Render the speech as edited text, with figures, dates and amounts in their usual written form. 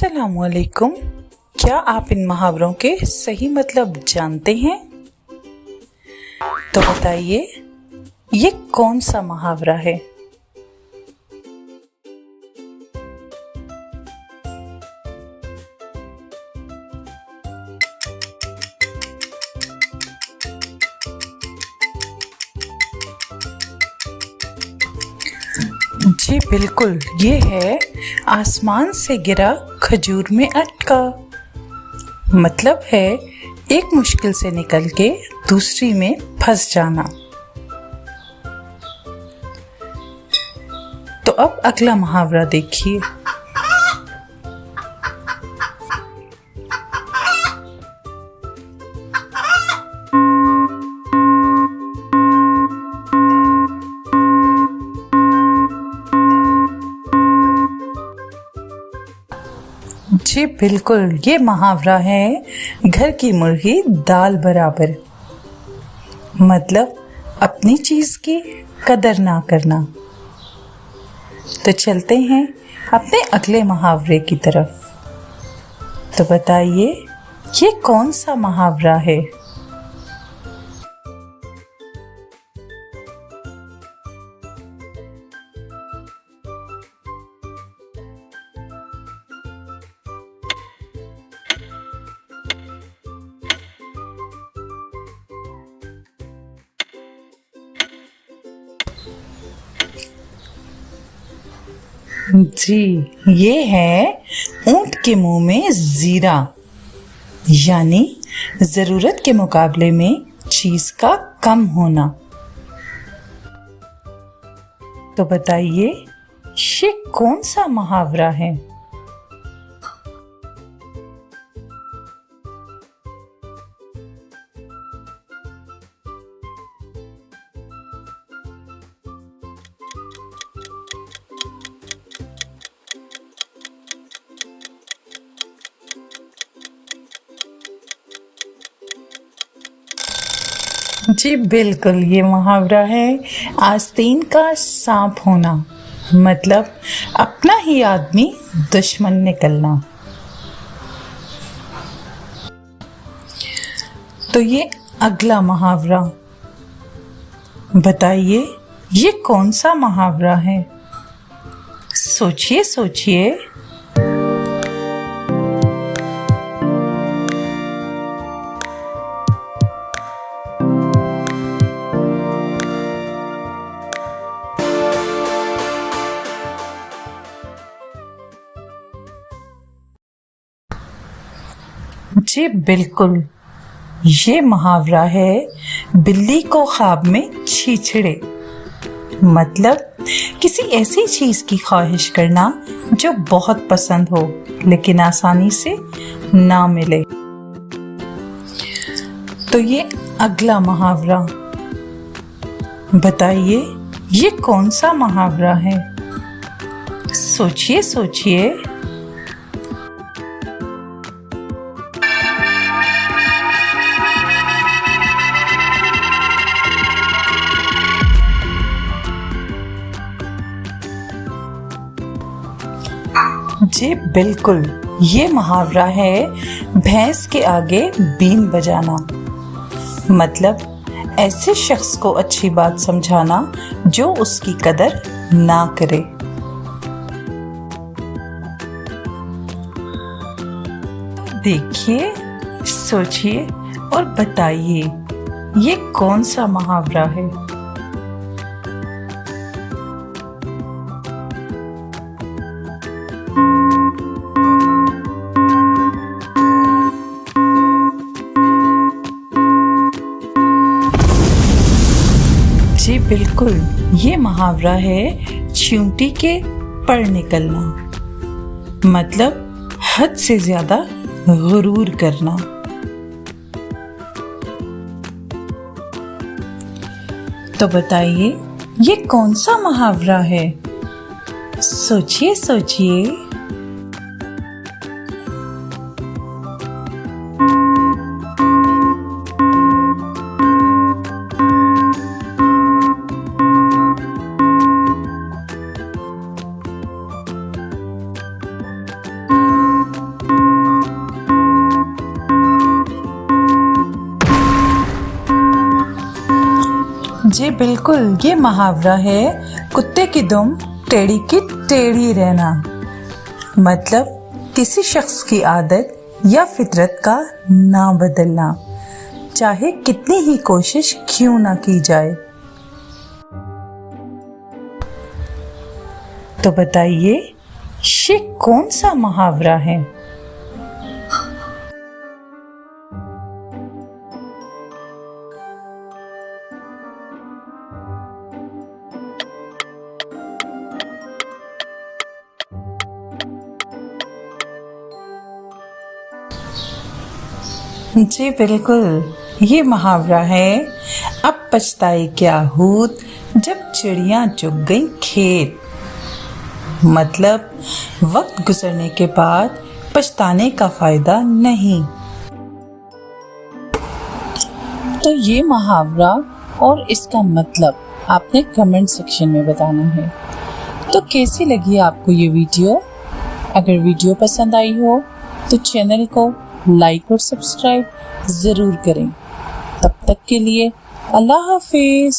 अस्सलामुअलैकुम। क्या आप इन मुहावरों के सही मतलब जानते हैं? तो बताइए, ये कौन सा मुहावरा है? जी बिल्कुल, ये है आसमान से गिरा खजूर में अटका। मतलब है एक मुश्किल से निकल के दूसरी में फंस जाना। तो अब अगला मुहावरा देखिए। जी बिल्कुल, ये मुहावरा है घर की मुर्गी दाल बराबर। मतलब अपनी चीज की कदर ना करना। तो चलते हैं अपने अगले मुहावरे की तरफ। तो बताइए, ये कौन सा मुहावरा है? जी, ये है ऊंट के मुंह में जीरा। यानी जरूरत के मुकाबले में चीज का कम होना। तो बताइए, ये कौन सा मुहावरा है? जी बिल्कुल, ये मुहावरा है आस्तीन का सांप होना। मतलब अपना ही आदमी दुश्मन निकलना। तो ये अगला मुहावरा, बताइए, ये कौन सा मुहावरा है? सोचिए सोचिए। जी बिल्कुल, ये मुहावरा है बिल्ली को ख्वाब में छीछड़े। मतलब किसी ऐसी चीज की ख्वाहिश करना जो बहुत पसंद हो लेकिन आसानी से ना मिले। तो ये अगला मुहावरा, बताइए, ये कौन सा मुहावरा है? सोचिए सोचिए। जी बिल्कुल, ये मुहावरा है भैंस के आगे बीन बजाना। मतलब ऐसे शख्स को अच्छी बात समझाना जो उसकी कदर ना करे। तो देखिए, सोचिए और बताइए, ये कौन सा मुहावरा है? जी बिल्कुल, ये मुहावरा है चींटी के पर निकलना। मतलब हद से ज्यादा गुरूर करना। तो बताइए, ये कौन सा मुहावरा है? सोचिए सोचिए। जी बिल्कुल, ये मुहावरा है कुत्ते की दुम टेढ़ी की टेढ़ी रहना। मतलब किसी शख्स की आदत या फितरत का ना बदलना, चाहे कितनी ही कोशिश क्यों ना की जाए। तो बताइए, ये कौन सा मुहावरा है? जी बिल्कुल, ये मुहावरा है अब पछताए क्या हूत जब चिड़ियां चुग गई खेत। मतलब वक्त गुजरने के बाद पछताने का फायदा नहीं। तो ये मुहावरा और इसका मतलब आपने कमेंट सेक्शन में बताना है। तो कैसी लगी आपको ये वीडियो? अगर वीडियो पसंद आई हो तो चैनल को लाइक और सब्सक्राइब जरूर करें। तब तक के लिए अल्लाह हाफिज।